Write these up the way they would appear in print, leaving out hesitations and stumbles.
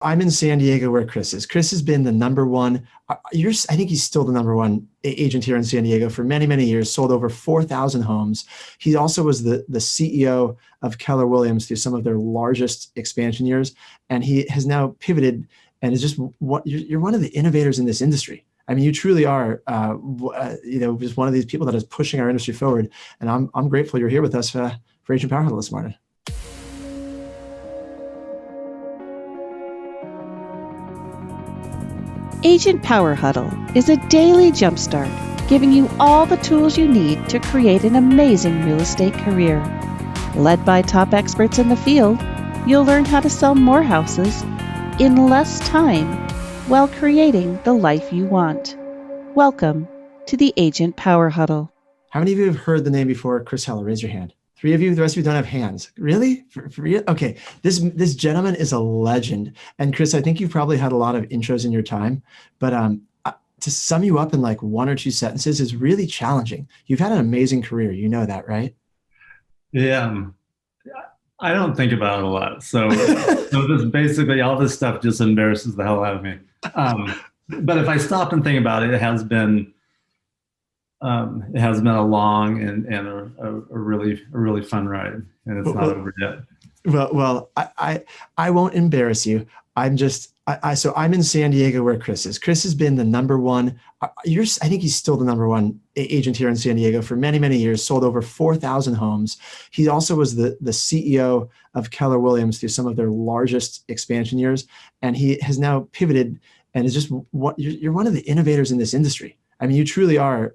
I'm in San Diego where Chris is. Chris has been the number one. I think he's still the number one agent here in San Diego for many, many years, sold over 4,000 homes. He also was the CEO of Keller Williams through some of their largest expansion years. And he has now pivoted and is just you're one of the innovators in this industry. I mean, you truly are, just one of these people that is pushing our industry forward. And I'm grateful you're here with us for Agent Power Huddle this morning. Agent Power Huddle is a daily jumpstart, giving you all the tools you need to create an amazing real estate career. Led by top experts in the field, you'll learn how to sell more houses in less time while creating the life you want. Welcome to the Agent Power Huddle. How many of you have heard the name before? Chris Heller, raise your hand. 3 of you, the rest of you don't have hands. Really? For real? Okay, this gentleman is a legend. And Chris, I think you've probably had a lot of intros in your time, but to sum you up in like 1 or 2 sentences is really challenging. You've had an amazing career, you know that, right? Yeah, I don't think about it a lot. So this basically all this stuff just embarrasses the hell out of me. But if I stop and think about it, it has been a long and a really fun ride, and it's not over yet. Well, I won't embarrass you. So I'm in San Diego where Chris is. Chris has been the number one. I think he's still the number one agent here in San Diego for many, many years, sold over 4,000 homes. He also was the CEO of Keller Williams through some of their largest expansion years. And he has now pivoted and is just you're one of the innovators in this industry. I mean, you truly are,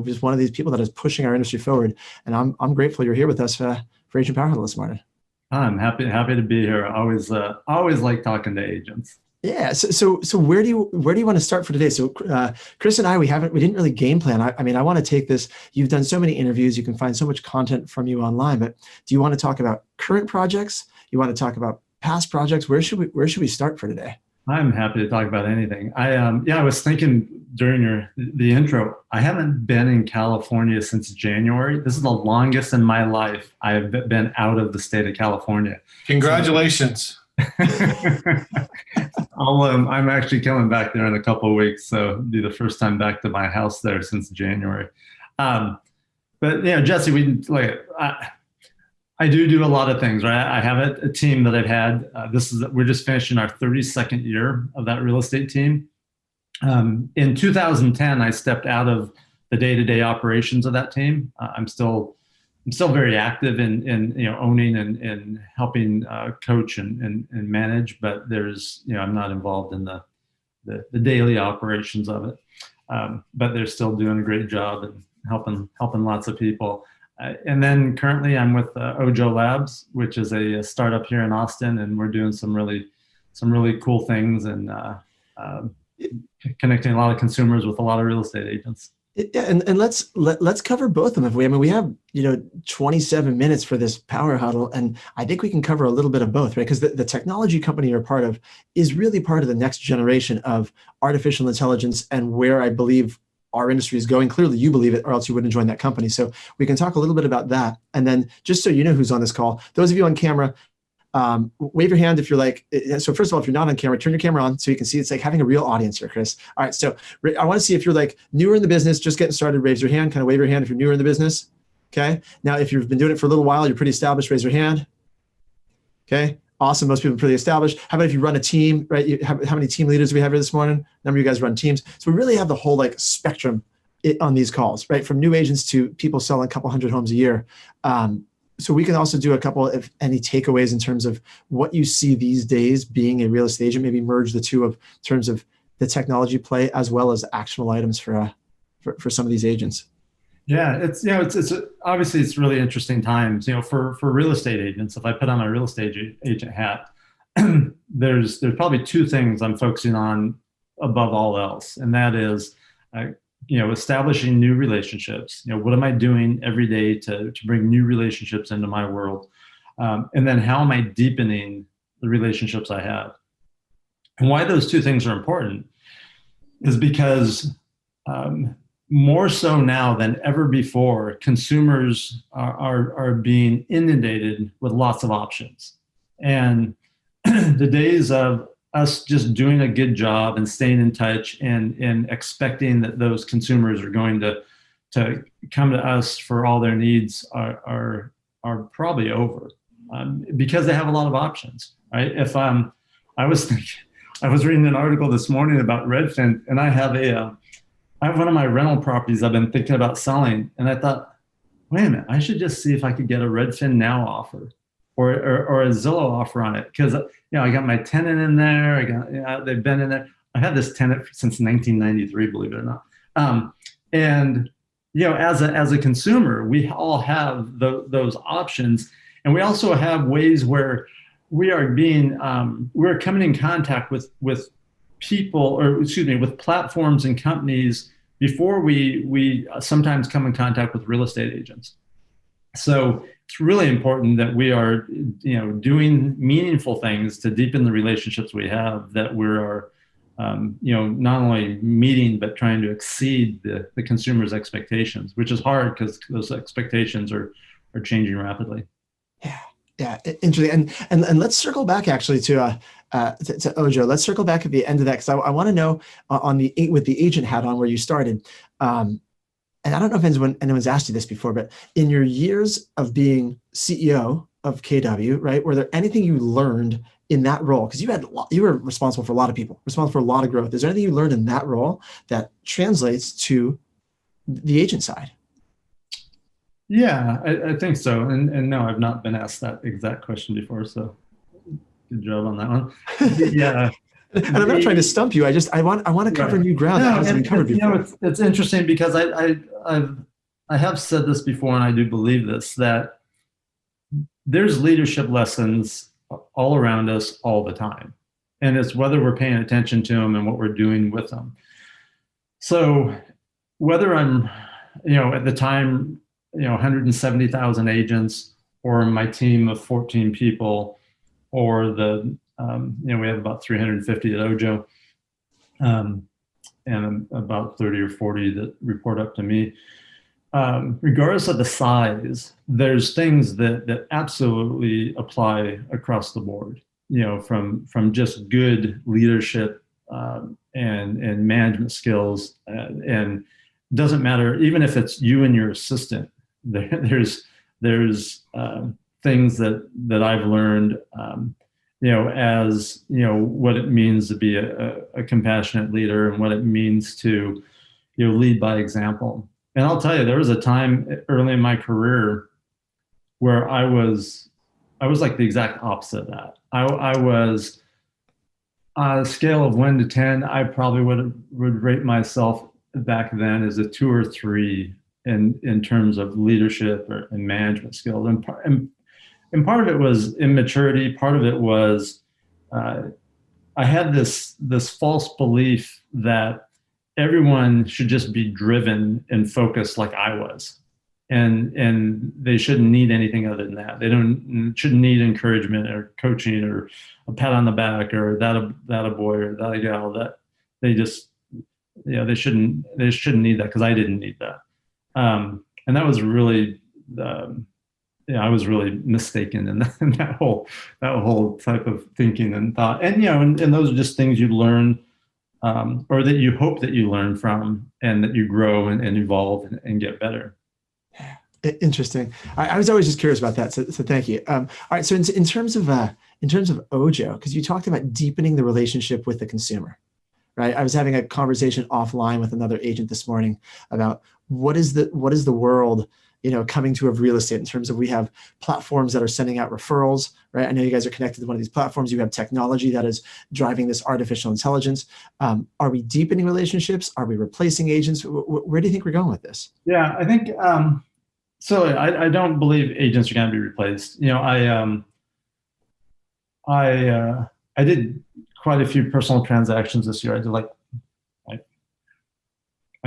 just one of these people that is pushing our industry forward. And I'm grateful you're here with us for Agent Power Huddle this morning. I'm happy to be here. Always like talking to agents. Yeah. So where do you want to start for today? So Chris and I, we didn't really game plan. I want to take this. You've done so many interviews. You can find so much content from you online. But do you want to talk about current projects? You want to talk about past projects? Where should we start for today? I'm happy to talk about anything. I was thinking during the intro, I haven't been in California since January. This is the longest in my life I have been out of the state of California. Congratulations. I'm actually coming back there in a couple of weeks, so it'll be the first time back to my house there since January. But Jesse, I do a lot of things, right? I have a team that I've had. We're just finishing our 32nd year of that real estate team. In 2010, I stepped out of the day-to-day operations of that team. I'm still very active in owning and helping coach and manage, but I'm not involved in the daily operations of it. But they're still doing a great job and helping lots of people. And then currently I'm with OJO Labs, which is a startup here in Austin, and we're doing some really cool things and connecting a lot of consumers with a lot of real estate agents. Yeah, and let's cover both of them. We have 27 minutes for this power huddle, and I think we can cover a little bit of both, right? Because the technology company you're part of is really part of the next generation of artificial intelligence, and where I believe our industry is going. Clearly you believe it, or else you wouldn't join that company. So we can talk a little bit about that. And then just so you know who's on this call, those of you on camera, wave your hand if you're so first of all, if you're not on camera, turn your camera on so you can see. It's like having a real audience here, Chris. All right, so I want to see if you're newer in the business, just getting started, raise your hand, kind of wave your hand if you're newer in the business. Okay, now if you've been doing it for a little while, you're pretty established, raise your hand. Okay. Awesome. Most people are pretty established. How about if you run a team, right? How many team leaders do we have here this morning? A number of you guys run teams. So we really have the whole spectrum on these calls, right? From new agents to people selling a couple hundred homes a year. So we can also do a couple of any takeaways in terms of what you see these days being a real estate agent, maybe merge the two in terms of the technology play as well as actionable items for some of these agents. Yeah, it's obviously it's really interesting times, for real estate agents. If I put on my real estate agent hat, there's probably 2 things I'm focusing on above all else, and that is, establishing new relationships. What am I doing every day to bring new relationships into my world, and then how am I deepening the relationships I have? And why those 2 things are important is because more so now than ever before, consumers are being inundated with lots of options. And the days of us just doing a good job and staying in touch and expecting that those consumers are going to come to us for all their needs are probably over, because they have a lot of options, right? If I was thinking, I was reading an article this morning about Redfin, and I have one of my rental properties I've been thinking about selling, and I thought, wait a minute, I should just see if I could get a Redfin Now offer or a Zillow offer on it, because I got my tenant in there. They've been in there. I've had this tenant since 1993, believe it or not. And as a consumer, we all have those options, and we also have ways where we're coming in contact with people, with platforms and companies before we sometimes come in contact with real estate agents. So it's really important that we are, doing meaningful things to deepen the relationships we have, that we are, not only meeting, but trying to exceed the consumer's expectations, which is hard because those expectations are changing rapidly. Yeah, interesting. And let's circle back actually to OJO. Let's circle back at the end of that, because I want to know with the agent hat on where you started. And I don't know if anyone's asked you this before, but in your years of being CEO of KW, right, were there anything you learned in that role? Because you were responsible for a lot of people, responsible for a lot of growth. Is there anything you learned in that role that translates to the agent side? Yeah, I think so. And no, I've not been asked that exact question before, so good job on that one. Yeah. And I'm not trying to stump you. I want to cover new ground that hasn't been covered before. It's interesting because I have said this before, and I do believe this, that there's leadership lessons all around us all the time, and it's whether we're paying attention to them and what we're doing with them. So whether I'm, at the time, 170,000 agents, or my team of 14 people, or we have about 350 at OJO, and about 30 or 40 that report up to me. Regardless of the size, there's things that absolutely apply across the board, from just good leadership and management skills, and doesn't matter, even if it's you and your assistant, there's things that I've learned, what it means to be a compassionate leader, and what it means to, lead by example. And I'll tell you, there was a time early in my career where I was like the exact opposite of that. I was, on a scale of 1 to 10, I probably would rate myself back then as a 2 or 3 in terms of leadership and management skills. And part of it was immaturity. Part of it was I had this false belief that everyone should just be driven and focused like I was, and they shouldn't need anything other than that. They shouldn't need encouragement or coaching or a pat on the back or that a boy or that a gal. That they just they shouldn't need that, because I didn't need that. And that was really I was really mistaken in that whole type of thinking and thought. And and those are just things you learn, or that you hope that you learn from, and that you grow and evolve and get better. Interesting. I was always just curious about that. So thank you. All right. So in terms of OJO, because you talked about deepening the relationship with the consumer, right? I was having a conversation offline with another agent this morning about what is the world, coming to of real estate, in terms of, we have platforms that are sending out referrals, right? I know you guys are connected to one of these platforms. You have technology that is driving this artificial intelligence. Are we deepening relationships? Are we replacing agents? Where do you think we're going with this? Yeah, I think, so I don't believe agents are going to be replaced. I did quite a few personal transactions this year. I did like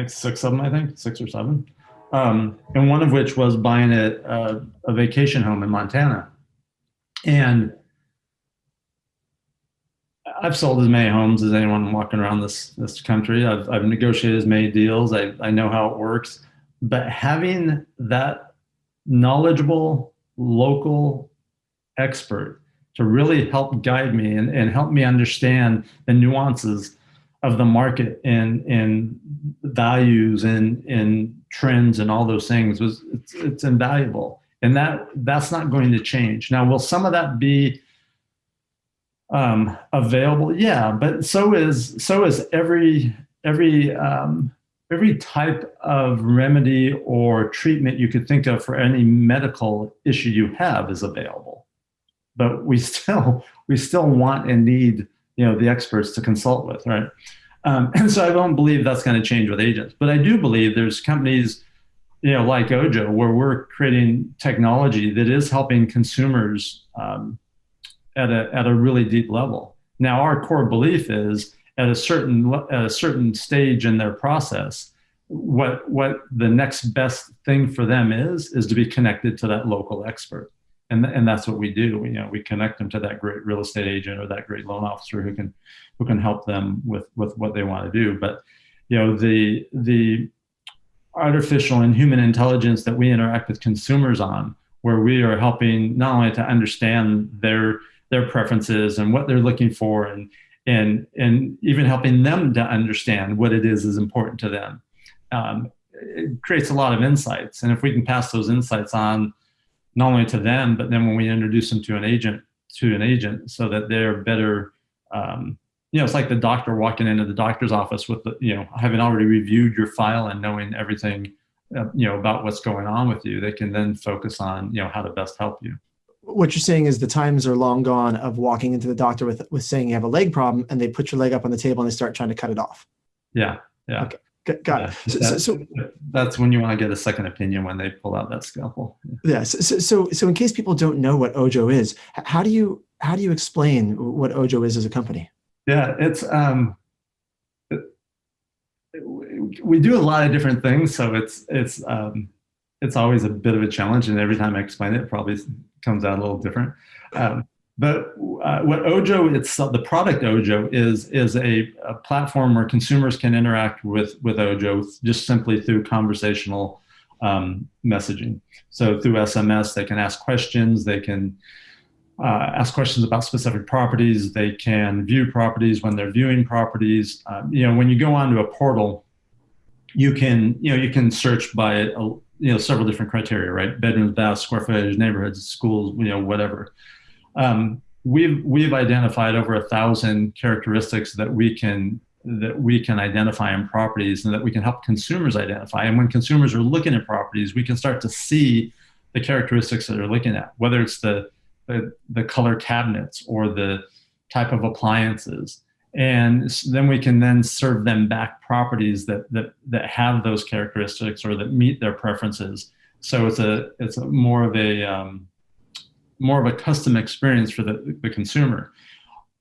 6 of them, I think, 6 or 7. And one of which was buying a vacation home in Montana. And I've sold as many homes as anyone walking around this country. I've negotiated as many deals. I know how it works. But having that knowledgeable local expert really help guide me and help me understand the nuances of the market and values and trends and all those things. It's invaluable. And that's not going to change. Now, will some of that be available? Yeah, but so is every type of remedy or treatment you could think of for any medical issue you have is available. But we still want and need, the experts to consult with, right? And so I don't believe that's going to change with agents. But I do believe there's companies, like OJO, where we're creating technology that is helping consumers at a really deep level. Now, our core belief is at a certain stage in their process, what the next best thing for them is to be connected to that local expert. And that's what we do. We connect them to that great real estate agent or that great loan officer who can help them with what they want to do. But the artificial and human intelligence that we interact with consumers on, where we are helping not only to understand their preferences and what they're looking for, and even helping them to understand what it is important to them. It creates a lot of insights. And if we can pass those insights on, not only to them, but then when we introduce them to an agent so that they're better, it's like the doctor walking into the doctor's office with having already reviewed your file and knowing everything, about what's going on with you. They can then focus on, how to best help you. What you're saying is the times are long gone of walking into the doctor with saying you have a leg problem, and they put your leg up on the table and they start trying to cut it off. Yeah. Okay. Got it. So that's when you want to get a second opinion, when they pull out that scalpel. Yeah. So in case people don't know what OJO is, how do you explain what OJO is as a company? Yeah, it's we do a lot of different things, so it's always a bit of a challenge, and every time I explain it, probably comes out a little different. But what OJO itself, the product OJO, is a platform where consumers can interact with OJO just simply through conversational messaging. So through SMS, they can ask questions. They can ask questions about specific properties. They can view properties when they're viewing properties. When you go onto a portal, you can search by several different criteria, right? Bedrooms, baths, square footage, neighborhoods, schools, whatever. We've identified over 1,000 characteristics that we can identify in properties and that we can help consumers identify. And when consumers are looking at properties, we can start to see the characteristics that they're looking at, whether it's the color cabinets or the type of appliances. And then we can then serve them back properties that have those characteristics or that meet their preferences. So it's more of a custom experience for the consumer.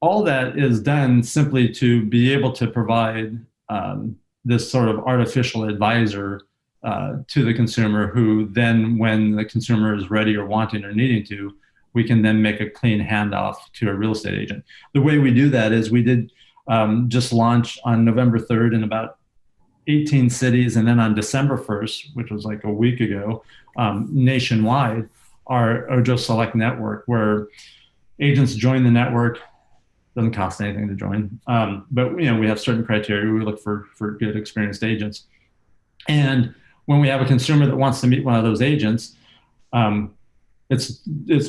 All that is done simply to be able to provide this sort of artificial advisor to the consumer, who then, when the consumer is ready or wanting or needing to, we can then make a clean handoff to a real estate agent. The way we do that is we did just launch on November 3rd in about 18 cities, and then on December 1st, which was like a week ago, nationwide, our OJO Select network, where agents join the network. Doesn't cost anything to join, but we have certain criteria. We look for good, experienced agents. And when we have a consumer that wants to meet one of those agents, it's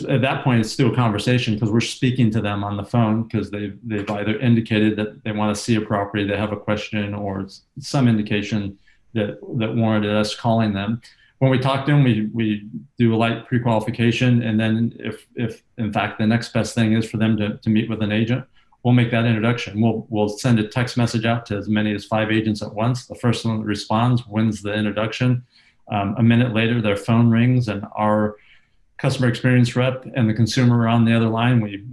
at that point it's still a conversation, because we're speaking to them on the phone, because they've either indicated that they want to see a property, they have a question, or some indication that warranted us calling them. When we talk to them, we do a light pre-qualification, and then if in fact the next best thing is for them to meet with an agent, we'll make that introduction. We'll send a text message out to as many as 5 agents at once. The first one that responds wins the introduction. A minute later, their phone rings, and our customer experience rep and the consumer are on the other line. We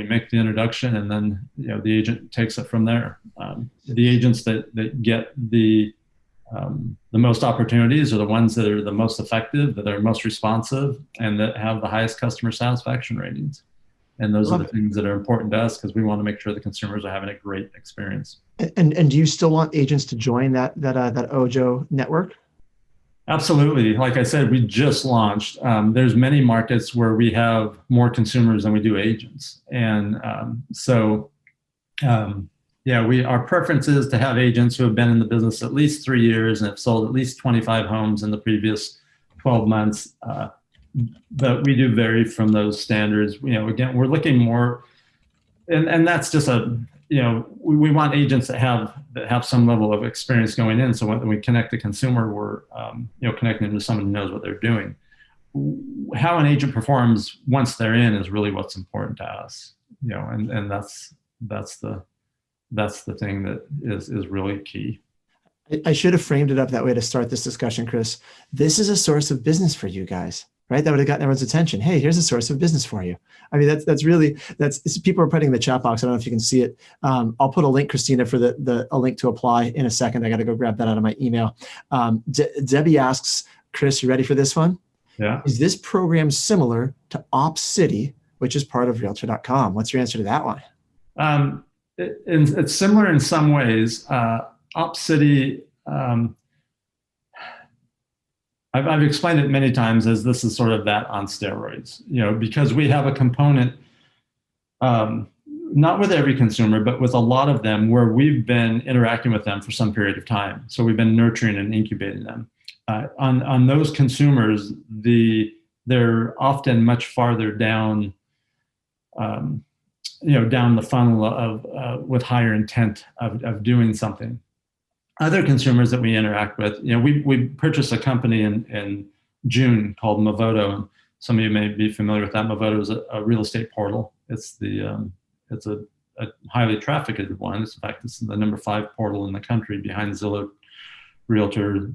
make the introduction, and then the agent takes it from there. The agents that get the most opportunities are the ones that are the most effective, that are most responsive, and that have the highest customer satisfaction ratings. And those are the things that are important to us, because we want to make sure the consumers are having a great experience. And do you still want agents to join that OJO network? Absolutely. Like I said, we just launched. There's many markets where we have more consumers than we do agents, and um, yeah, our preference is to have agents who have been in the business at least 3 years and have sold at least 25 homes in the previous 12 months. But we do vary from those standards. Again, we're looking more, and that's just we want agents that have some level of experience going in. So when we connect the consumer, we're connecting them to someone who knows what they're doing. How an agent performs once they're in is really what's important to us. And that's the thing that is really key. I should have framed it up that way to start this discussion, Chris. This is a source of business for you guys, right? That would have gotten everyone's attention. Hey, here's a source of business for you. I mean, that's people are putting in the chat box. I don't know if you can see it. I'll put a link, Christina, for a link to apply in a second. I got to go grab that out of my email. Debbie asks, Chris, you ready for this one? Yeah. Is this program similar to OpCity, which is part of Realtor.com? What's your answer to that one? It's similar in some ways. OpCity, I've explained it many times as this is sort of that on steroids, because we have a component, not with every consumer, but with a lot of them where we've been interacting with them for some period of time. So we've been nurturing and incubating them. On those consumers, they're often much farther down, down the funnel of with higher intent of doing something. Other consumers that we interact with, we purchased a company in June called Movoto, and some of you may be familiar with that. Movoto is a real estate portal. It's a highly trafficked one. In fact, it's the number 5 portal in the country behind Zillow, Realtor,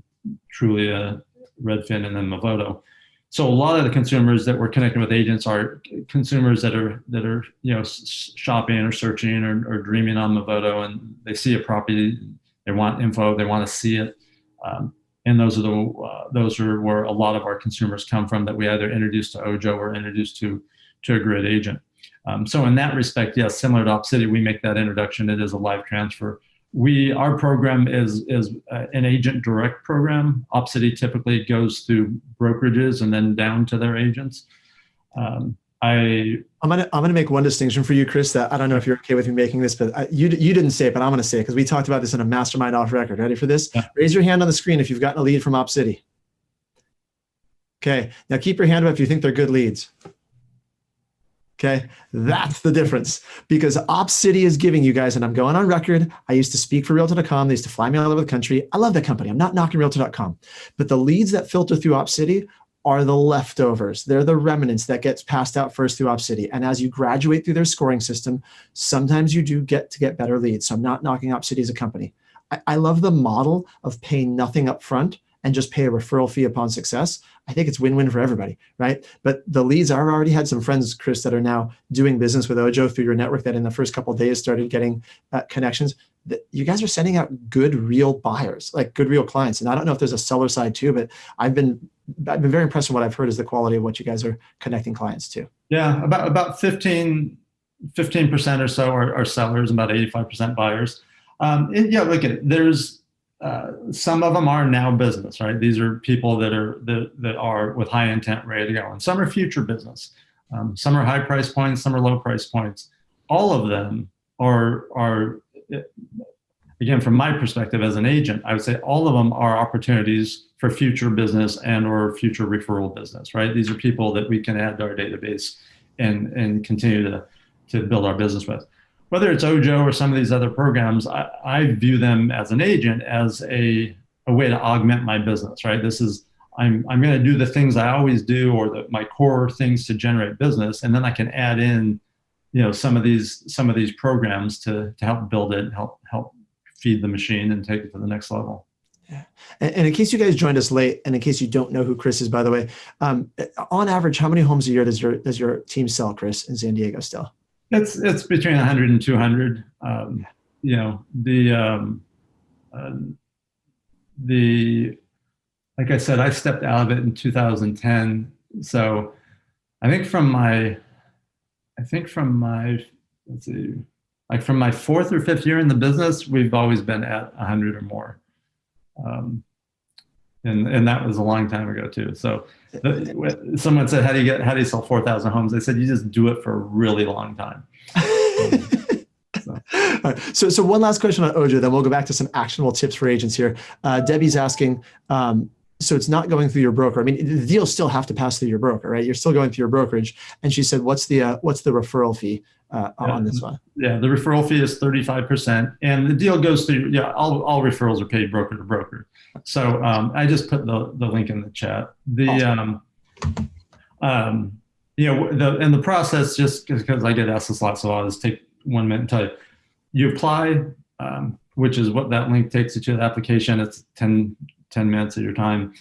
Trulia, Redfin, and then Movoto. So a lot of the consumers that we're connecting with agents are consumers that are shopping or searching or dreaming on Movoto, and they see a property. They want info. They want to see it, and those are where a lot of our consumers come from that we either introduce to OJO or introduce to a grid agent. So in that respect, yes, similar to OpCity, we make that introduction. It is a live transfer. Our program is an agent direct program. OpCity typically goes through brokerages and then down to their agents. I'm gonna make one distinction for you, Chris, that I don't know if you're okay with me making this, but you didn't say it, but I'm gonna say it because we talked about this in a mastermind off record. Ready for this? Yeah. Raise your hand on the screen if you've gotten a lead from OpCity. Okay, now keep your hand up if you think they're good leads. Okay, that's the difference, because OpCity is giving you guys, and I'm going on record, I used to speak for Realtor.com. They used to fly me all over the country. I love that company. I'm not knocking Realtor.com, but the leads that filter through OpCity are the leftovers. They're the remnants that gets passed out first through OpCity. And as you graduate through their scoring system, sometimes you do get better leads. So I'm not knocking OpCity as a company. I love the model of paying nothing up front and just pay a referral fee upon success. I think it's win-win for everybody, right? But the leads, I've already had some friends, Chris, that are now doing business with OJO through your network that in the first couple of days started getting connections. You guys are sending out good, real buyers, like good, real clients. And I don't know if there's a seller side too, but I've been very impressed with what I've heard is the quality of what you guys are connecting clients to. Yeah, about 15% or so are sellers, about 85% buyers. Look at it. There's some of them are now business, right? These are people that are with high intent, ready to go, and some are future business. Some are high price points, some are low price points. All of them are again, from my perspective as an agent, I would say all of them are opportunities for future business and or future referral business, right? These are people that we can add to our database and continue to build our business with. Whether it's OJO or some of these other programs, I view them as an agent as a way to augment my business, right? I'm going to do the things I always do or my core things to generate business, and then I can add in, some of these programs to help build it, help feed the machine and take it to the next level. Yeah. And in case you guys joined us late, and in case you don't know who Chris is, by the way, on average, how many homes a year does your team sell, Chris, in San Diego still? It's between 100 and 200. Like I said, I stepped out of it in 2010. So I think from my from my 4th or 5th year in the business, we've always been at 100 or more. and that was a long time ago too. So someone said, how do you sell 4,000 homes? I said, you just do it for a really long time. So. All right. So one last question on OJO, then we'll go back to some actionable tips for agents here. Debbie's asking, so it's not going through your broker. I mean, the deals still have to pass through your broker, right? You're still going through your brokerage. And she said, what's the referral fee on this one? Yeah, the referral fee is 35%, and the deal goes through. Yeah, all referrals are paid broker to broker. So I just put the link in the chat. The process, just because I get asked this a lot, so I'll just take 1 minute and tell you. You apply, which is what that link takes you to the application. It's 10 minutes of your time.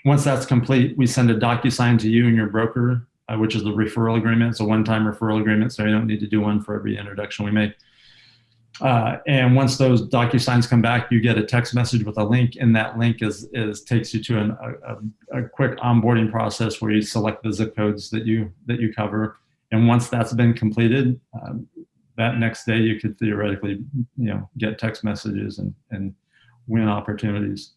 Once that's complete, we send a DocuSign to you and your broker, which is the referral agreement. It's a one-time referral agreement, so you don't need to do one for every introduction we make. And once those DocuSigns come back, you get a text message with a link, and that link takes you to a quick onboarding process where you select the zip codes that you cover. And once that's been completed, that next day you could theoretically, get text messages and win opportunities.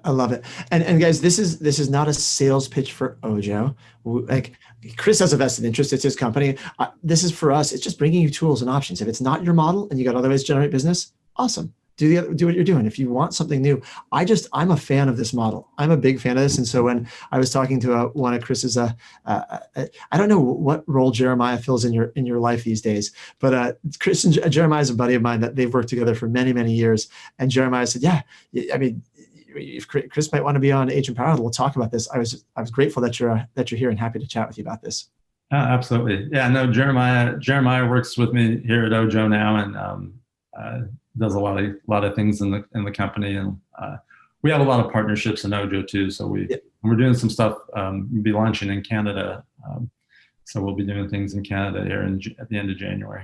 I love it. And guys, this is not a sales pitch for OJO. Like, Chris has a vested interest. It's his company. This is for us. It's just bringing you tools and options. If it's not your model and you got other ways to generate business, awesome. Do what you're doing. If you want something new, I'm a fan of this model. I'm a big fan of this. And so when I was talking to one of Chris's, I don't know what role Jeremiah fills in your life these days, but Chris and Jeremiah is a buddy of mine that they've worked together for many, many years. And Jeremiah said, yeah, I mean, if Chris might want to be on Agent Power Huddle, we'll talk about this. I was grateful that you're here and happy to chat with you about this. Absolutely. Yeah, no, Jeremiah works with me here at OJO now, and does a lot of things in the company, and we have a lot of partnerships in OJO too. So we're doing some stuff. We'll be launching in Canada, so we'll be doing things in Canada here at the end of January.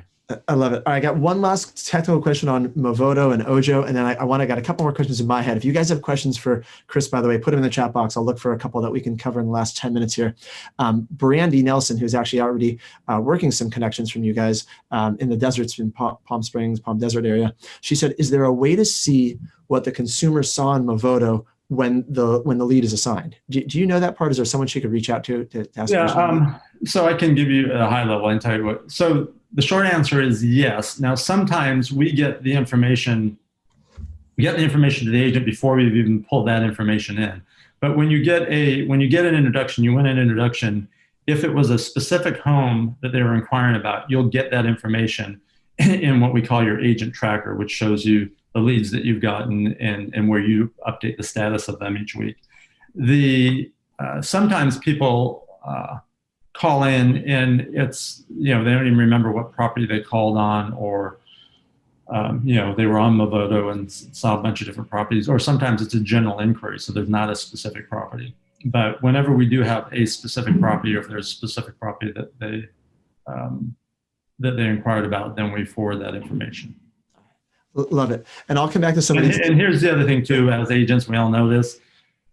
I love it. All right, I got one last technical question on Movoto and OJO, and then I got a couple more questions in my head. If you guys have questions for Chris, by the way, put them in the chat box. I'll look for a couple that we can cover in the last 10 minutes here. Brandy Nelson, who's actually already working some connections from you guys in the deserts in Palm Springs, Palm Desert area. She said, is there a way to see what the consumer saw in Movoto when the lead is assigned? Do you know that part? Is there someone she could reach out to ask? Yeah, so I can give you a high level and tell you what. So the short answer is yes. Now, sometimes we get the information to the agent before we've even pulled that information in. But when you get an introduction, you win an introduction. If it was a specific home that they were inquiring about, you'll get that information in what we call your agent tracker, which shows you the leads that you've gotten and where you update the status of them each week. Sometimes people call in and it's, they don't even remember what property they called on, or they were on Movoto and saw a bunch of different properties, or sometimes it's a general inquiry, so there's not a specific property. But whenever we do have a specific property, or if there's a specific property that they inquired about, then we forward that information. Love it. And I'll come back to some of these. And here's the other thing too, as agents, we all know this.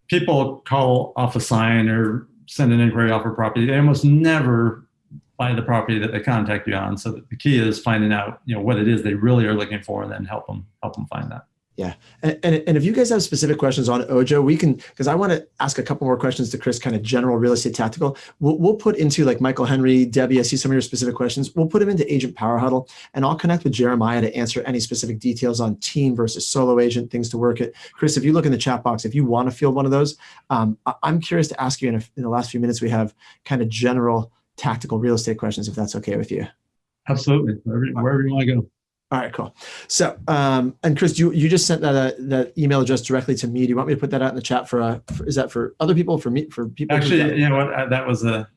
People call off a sign or send an inquiry off a property. They almost never buy the property that they contact you on. So the key is finding out, what it is they really are looking for, and then help them find that. Yeah. And if you guys have specific questions on OJO, we can, because I want to ask a couple more questions to Chris, kind of general real estate tactical. We'll put into like Michael Henry, Debbie, I see some of your specific questions. We'll put them into Agent Power Huddle, and I'll connect with Jeremiah to answer any specific details on team versus solo agent, things to work at. Chris, if you look in the chat box, if you want to field one of those, I'm curious to ask you in the last few minutes we have kind of general tactical real estate questions, if that's okay with you. Absolutely. Wherever you want to go. All right, cool. So, and Chris, you just sent that email address directly to me. Do you want me to put that out in the chat is that for other people, for me, for people? Actually, you know what? That was a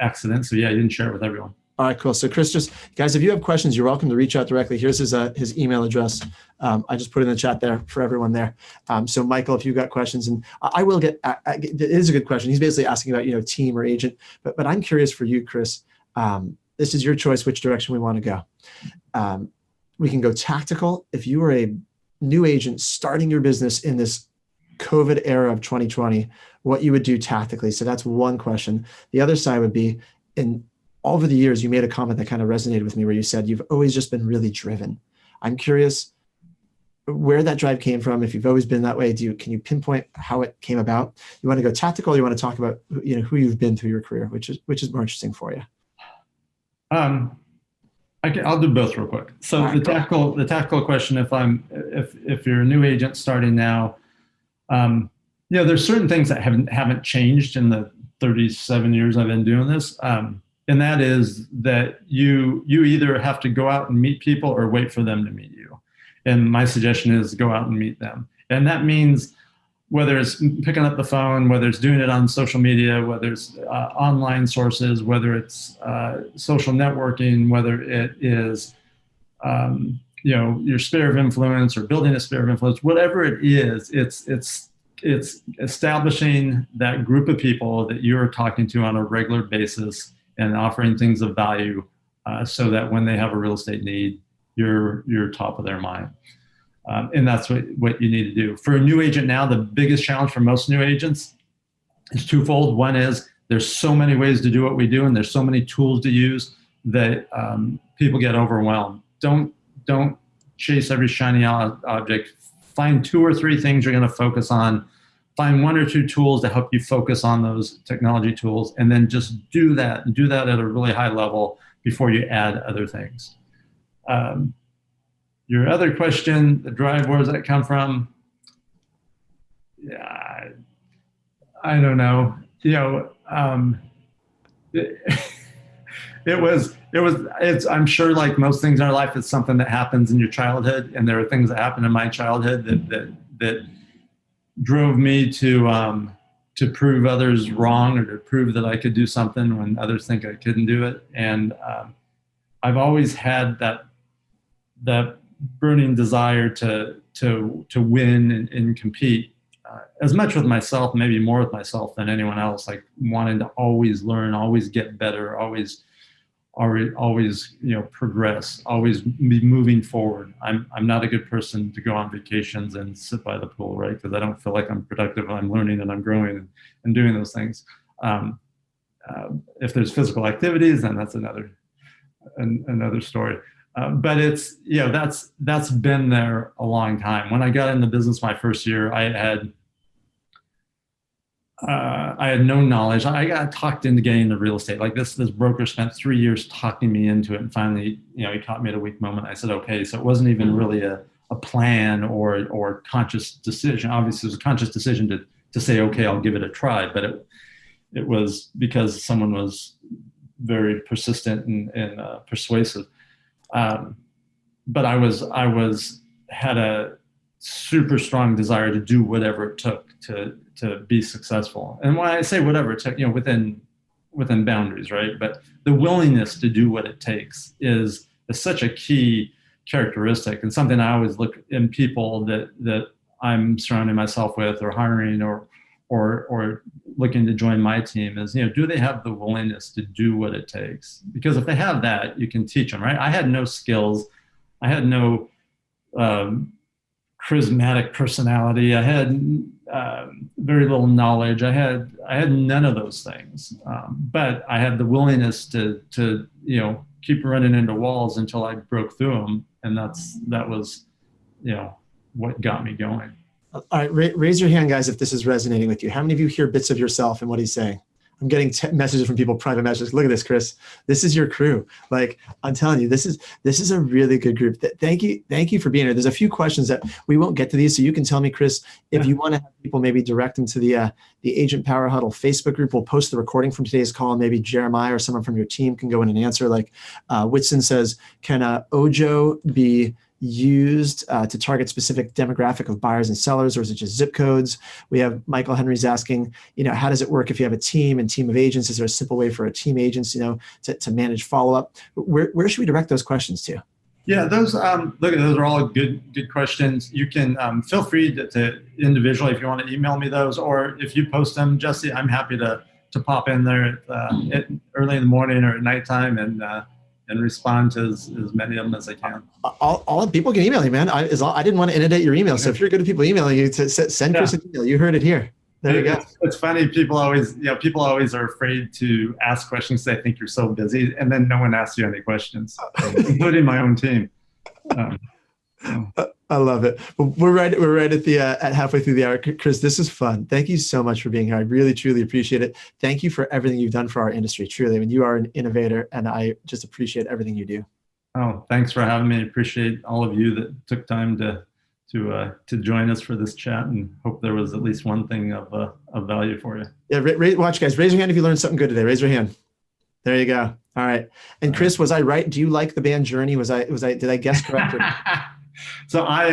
accident. So yeah, you didn't share it with everyone. All right, cool. So Chris, guys, if you have questions, you're welcome to reach out directly. Here's his email address. I just put it in the chat there for everyone there. So Michael, if you've got questions, and I will get, it is a good question. He's basically asking about, team or agent, but I'm curious for you, Chris. This is your choice, which direction we want to go. We can go tactical. If you were a new agent starting your business in this COVID era of 2020, what you would do tactically. So that's one question. The other side would be, over the years, you made a comment that kind of resonated with me where you said, you've always just been really driven. I'm curious, where that drive came from, if you've always been that way, can you pinpoint how it came about? You want to go tactical, you want to talk about, who you've been through your career, which is more interesting for you. I'll do both real quick. So All right, the tactical question, if you're a new agent starting now, there's certain things that haven't changed in the 37 years I've been doing this. And that is that you either have to go out and meet people or wait for them to meet you. And my suggestion is go out and meet them. And that means whether it's picking up the phone, whether it's doing it on social media, whether it's online sources, whether it's social networking, whether it is your sphere of influence or building a sphere of influence, whatever it is, it's establishing that group of people that you're talking to on a regular basis and offering things of value so that when they have a real estate need, you're top of their mind. And that's what you need to do. For a new agent now, the biggest challenge for most new agents is twofold. One is there's so many ways to do what we do, and there's so many tools to use that people get overwhelmed. Don't chase every shiny object. Find 2 or 3 things you're going to focus on. Find 1 or 2 tools to help you focus on those technology tools, and then just do that at a really high level before you add other things. Your other question, the drive, where does that come from? Yeah, I don't know. I'm sure, like most things in our life, it's something that happens in your childhood, and there are things that happened in my childhood that drove me to prove others wrong, or to prove that I could do something when others think I couldn't do it. And I've always had that burning desire to win and compete, as much with myself, maybe more with myself than anyone else, like wanting to always learn, always get better, always progress, always be moving forward. I'm not a good person to go on vacations and sit by the pool, right? Because I don't feel like I'm productive and I'm learning and I'm growing and doing those things. If there's physical activities, then that's another story. But it's, that's been there a long time. When I got in the business my first year, I had no knowledge. I got talked into getting into real estate. Like this broker spent 3 years talking me into it, and finally, he caught me at a weak moment. I said, okay. So it wasn't even really a plan or conscious decision. Obviously, it was a conscious decision to say, okay, I'll give it a try. But it was because someone was very persistent and persuasive. But I had a super strong desire to do whatever it took to be successful. And when I say whatever it took, within boundaries, right? But the willingness to do what it takes is such a key characteristic, and something I always look in people that I'm surrounding myself with, or hiring, or looking to join my team is, do they have the willingness to do what it takes? Because if they have that, you can teach them, right? I had no skills. I had no charismatic personality. I had very little knowledge. I had none of those things. But I had the willingness to keep running into walls until I broke through them. And that was what got me going. All right, raise your hand, guys, if this is resonating with you. How many of you hear bits of yourself and what he's saying? I'm getting messages from people, private messages. Look at this, Chris. This is your crew. Like, I'm telling you, this is a really good group. Thank you for being here. There's a few questions that we won't get to these, so you can tell me, Chris, if you want to have people maybe direct them to the Agent Power Huddle Facebook group. We'll post the recording from today's call, and maybe Jeremiah or someone from your team can go in and answer. Like Whitson says, can OJO be used to target specific demographic of buyers and sellers, or is it just zip codes? We have Michael Henry's asking, how does it work if you have a team of agents? Is there a simple way for a team agents, to manage follow-up? Where should we direct those questions to? Yeah, those those are all good questions. You can feel free to individually, if you want to email me those, or if you post them, Jesse, I'm happy to pop in there early in the morning or at nighttime and respond to as many of them as I can. All people can email you, man. I didn't want to inundate your email. So if you're good at people emailing you, to send Chris an email. You heard it here. There you go. It's funny. People always are afraid to ask questions. They think you're so busy, and then no one asks you any questions, including my own team. I love it. Well, we're right at the at halfway through the hour. Chris, this is fun. Thank you so much for being here. I really, truly appreciate it. Thank you for everything you've done for our industry. Truly, I mean, you are an innovator, and I just appreciate everything you do. Oh, thanks for having me. Appreciate all of you that took time to join us for this chat, and hope there was at least one thing of value for you. Yeah, watch, guys. Raise your hand if you learned something good today. Raise your hand. There you go. All right. And Chris, was I right? Do you like the band Journey? Did I guess correct? So I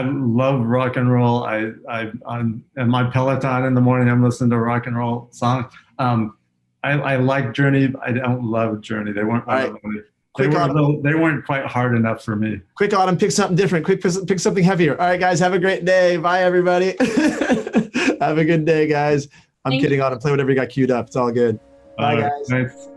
love rock and roll. I'm in my Peloton in the morning. I'm listening to a rock and roll song. I like Journey. I don't love Journey. They weren't they weren't quite hard enough for me. Quick Autumn, pick something different. Quick, pick something heavier. All right, guys, have a great day. Bye, everybody. Have a good day, guys. I'm kidding, Autumn. Play whatever you got queued up. It's all good. Bye, guys. Nice.